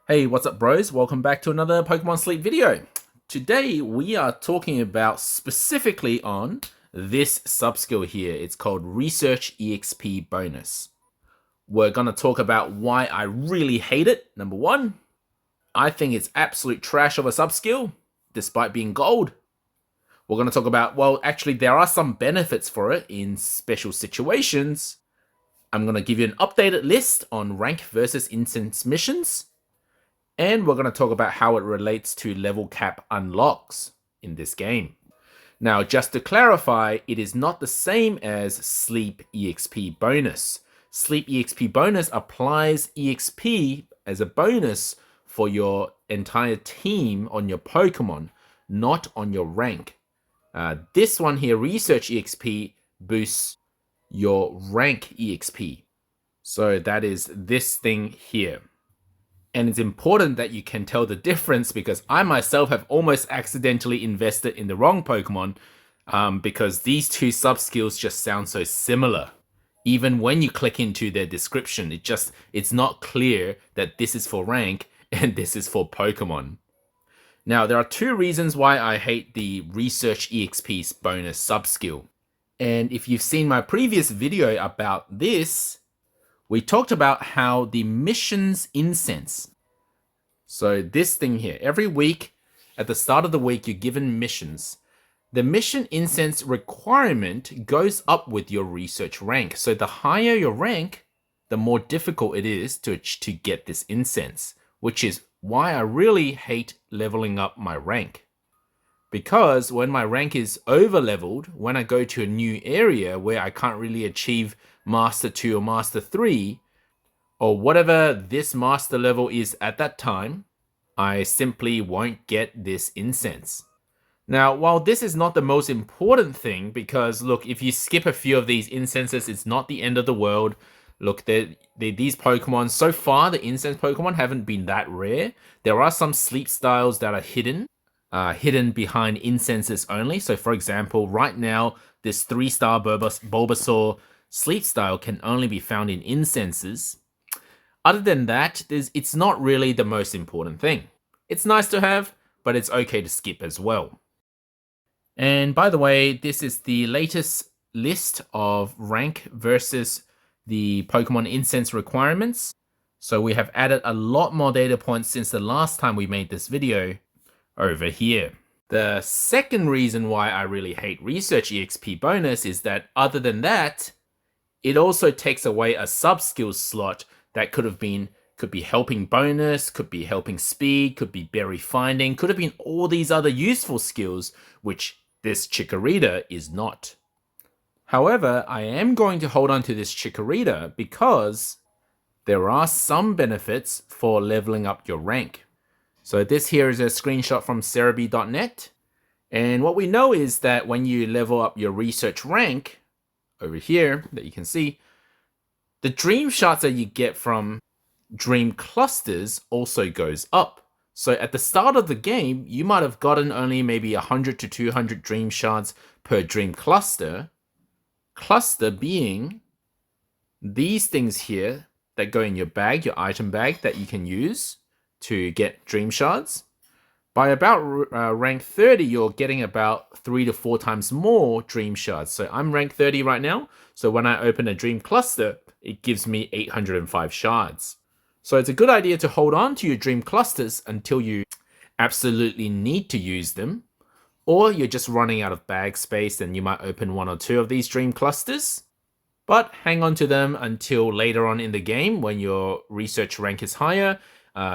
Hey, what's up, bros? Welcome back to another Pokemon Sleep video. Today, we are talking about specifically on this subskill here. It's called Research EXP Bonus. We're going to talk about why I really hate it. Number one, I think it's absolute trash of a subskill, despite being gold. We're going to talk about, well, actually, there are some benefits for it in special situations. I'm going to give you an updated list on rank versus instance missions. And we're going to talk about how it relates to level cap unlocks in this game. Now, just to clarify, it is not the same as Sleep EXP Bonus. Sleep EXP Bonus applies EXP as a bonus for your entire team on your Pokemon, not on your rank. This one here, Research EXP, boosts your rank EXP. So that is this thing here. And it's important that you can tell the difference because I myself have almost accidentally invested in the wrong Pokemon because these two sub-skills just sound so similar. Even when you click into their description, it's not clear that this is for rank and this is for Pokemon. Now, there are two reasons why I hate the Research EXP's bonus sub-skill. And if you've seen my previous video about this, we talked about how the missions incense. So this thing here, every week, at the start of the week, you're given missions. The mission incense requirement goes up with your research rank. So the higher your rank, the more difficult it is to get this incense, which is why I really hate leveling up my rank. Because when my rank is over leveled, when I go to a new area where I can't really achieve Master 2 or Master 3, or whatever this Master level is at that time, I simply won't get this incense. Now, while this is not the most important thing, because look, if you skip a few of these incenses, it's not the end of the world. Look, these Pokemon, so far the incense Pokemon haven't been that rare. There are some sleep styles that are hidden behind incenses only. So for example, right now, this 3-star Bulbasaur sleep style can only be found in incenses. Other than that, it's not really the most important thing. It's nice to have, but it's okay to skip as well. And by the way, this is the latest list of rank versus the Pokemon incense requirements. So we have added a lot more data points since the last time we made this video over here. The second reason why I really hate Research EXP Bonus is that other than that, it also takes away a sub-skill slot that could be helping bonus, could be helping speed, could be berry finding, could have been all these other useful skills, which this Chikorita is not. However, I am going to hold on to this Chikorita because there are some benefits for leveling up your rank. So this here is a screenshot from Cerebi.net. And what we know is that when you level up your research rank, over here that you can see, the dream shots that you get from dream clusters also goes up. So at the start of the game, you might have gotten only maybe 100 to 200 dream shards per dream cluster. Cluster being these things here that go in your bag, your item bag that you can use to get dream shards. By about rank 30, you're getting about 3 to 4 times more dream shards. So I'm rank 30 right now. So when I open a dream cluster, it gives me 805 shards. So it's a good idea to hold on to your dream clusters until you absolutely need to use them. Or you're just running out of bag space and you might open 1 or 2 of these dream clusters. But hang on to them until later on in the game when your research rank is higher.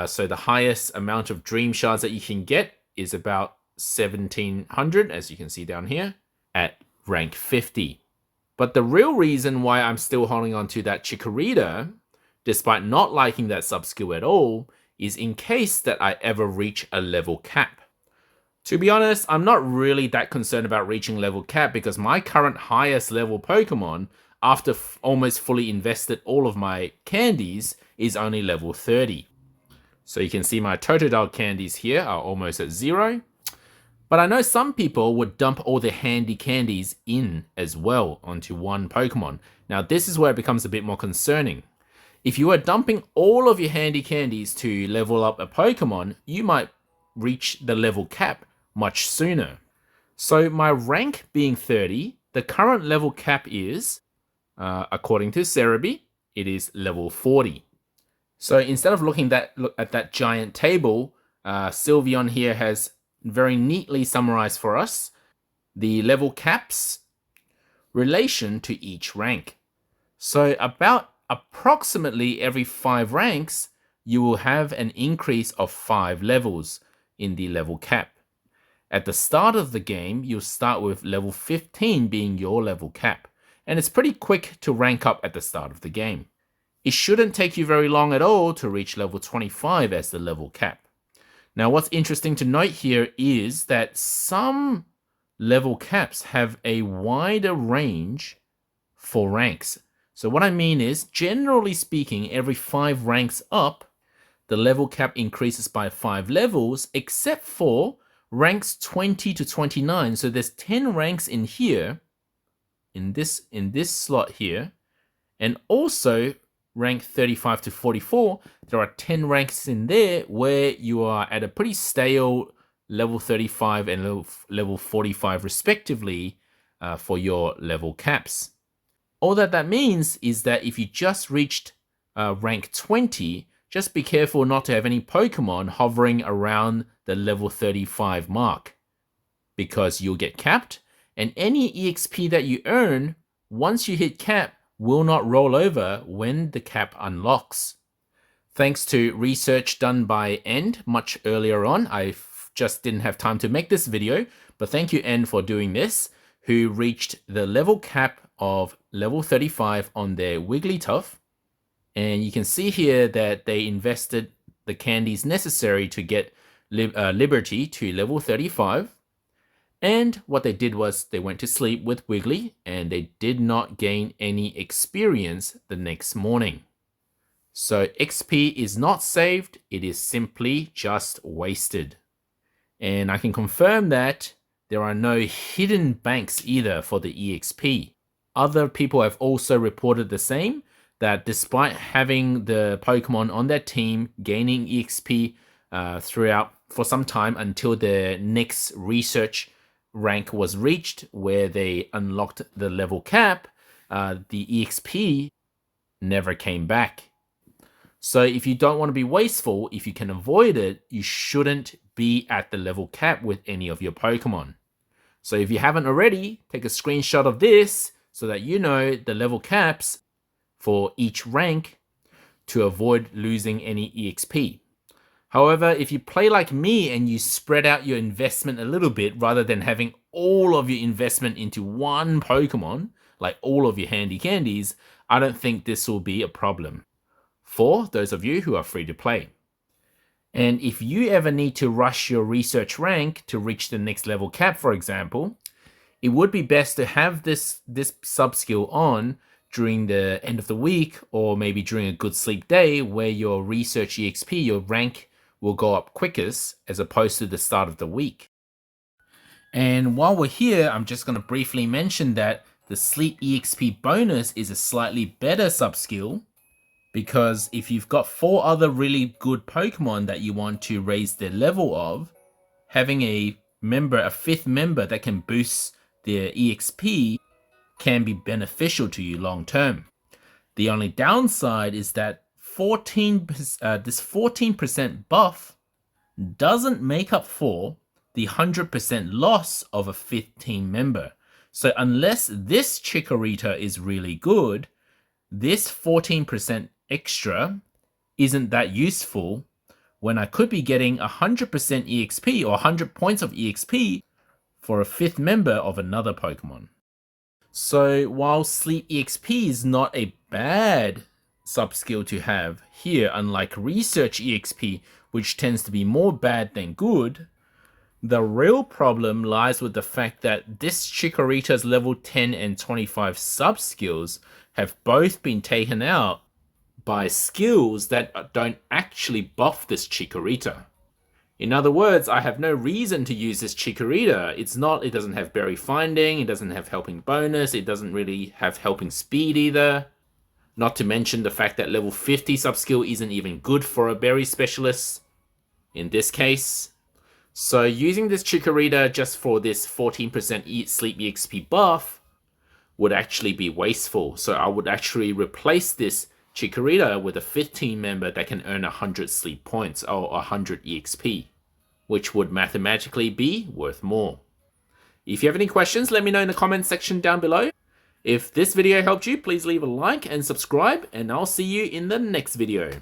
So the highest amount of dream shards that you can get is about 1700, as you can see down here, at rank 50. But the real reason why I'm still holding on to that Chikorita, despite not liking that sub-skill at all, is in case that I ever reach a level cap. To be honest, I'm not really that concerned about reaching level cap because my current highest level Pokemon, after almost fully invested all of my candies, is only level 30. So you can see my Totodile candies here are almost at 0. But I know some people would dump all their handy candies in as well onto one Pokemon. Now this is where it becomes a bit more concerning. If you are dumping all of your handy candies to level up a Pokemon, you might reach the level cap much sooner. So my rank being 30, the current level cap is, according to Cerebi, it is level 40. So instead of looking at that giant table, Sylveon here has very neatly summarized for us the level caps relation to each rank. So about approximately every 5 ranks, you will have an increase of 5 levels in the level cap. At the start of the game, you'll start with level 15 being your level cap, and it's pretty quick to rank up at the start of the game. It shouldn't take you very long at all to reach level 25 as the level cap. Now, what's interesting to note here is that some level caps have a wider range for ranks. So what I mean is, generally speaking, every 5 ranks up, the level cap increases by 5 levels, except for ranks 20 to 29. So there's 10 ranks in here, in this slot here, and also rank 35 to 44, there are 10 ranks in there where you are at a pretty stale level 35 and level 45 respectively for your level caps. All that means is that if you just reached rank 20, just be careful not to have any Pokemon hovering around the level 35 mark, because you'll get capped, and any EXP that you earn once you hit cap will not roll over when the cap unlocks. Thanks to research done by End much earlier on, I just didn't have time to make this video, but thank you End for doing this, who reached the level cap of level 35 on their Wigglytuff. And you can see here that they invested the candies necessary to get Liberty to level 35. And what they did was they went to sleep with Wiggly, and they did not gain any experience the next morning. So XP is not saved, it is simply just wasted. And I can confirm that there are no hidden banks either for the EXP. Other people have also reported the same, that despite having the Pokemon on their team gaining EXP throughout for some time until the next research rank was reached where they unlocked the level cap, the EXP never came back. So if you don't want to be wasteful, if you can avoid it, you shouldn't be at the level cap with any of your Pokemon. So if you haven't already, take a screenshot of this so that you know the level caps for each rank to avoid losing any EXP. However, if you play like me and you spread out your investment a little bit rather than having all of your investment into one Pokemon, like all of your handy candies, I don't think this will be a problem for those of you who are free to play. And if you ever need to rush your research rank to reach the next level cap, for example, it would be best to have this sub-skill on during the end of the week, or maybe during a good sleep day where your research EXP, your rank, will go up quickest as opposed to the start of the week. And while we're here, I'm just going to briefly mention that the Sleep EXP bonus is a slightly better sub-skill, because if you've got 4 other really good Pokemon that you want to raise their level of, having a 5th member that can boost their EXP can be beneficial to you long term. The only downside is that this 14% buff doesn't make up for the 100% loss of a 5th team member. So unless this Chikorita is really good, this 14% extra isn't that useful when I could be getting 100% EXP or 100 points of EXP for a 5th member of another Pokemon. So while Sleep EXP is not a bad sub-skill to have here, unlike Research EXP, which tends to be more bad than good, the real problem lies with the fact that this Chikorita's level 10 and 25 sub-skills have both been taken out by skills that don't actually buff this Chikorita. In other words, I have no reason to use this Chikorita. It doesn't have berry finding, it doesn't have helping bonus, it doesn't really have helping speed either. Not to mention the fact that level 50 subskill isn't even good for a berry specialist in this case. So using this Chikorita just for this 14% sleep EXP buff would actually be wasteful. So I would actually replace this Chikorita with a 15 member that can earn 100 sleep points or 100 EXP, which would mathematically be worth more. If you have any questions, let me know in the comments section down below. If this video helped you, please leave a like and subscribe, and I'll see you in the next video.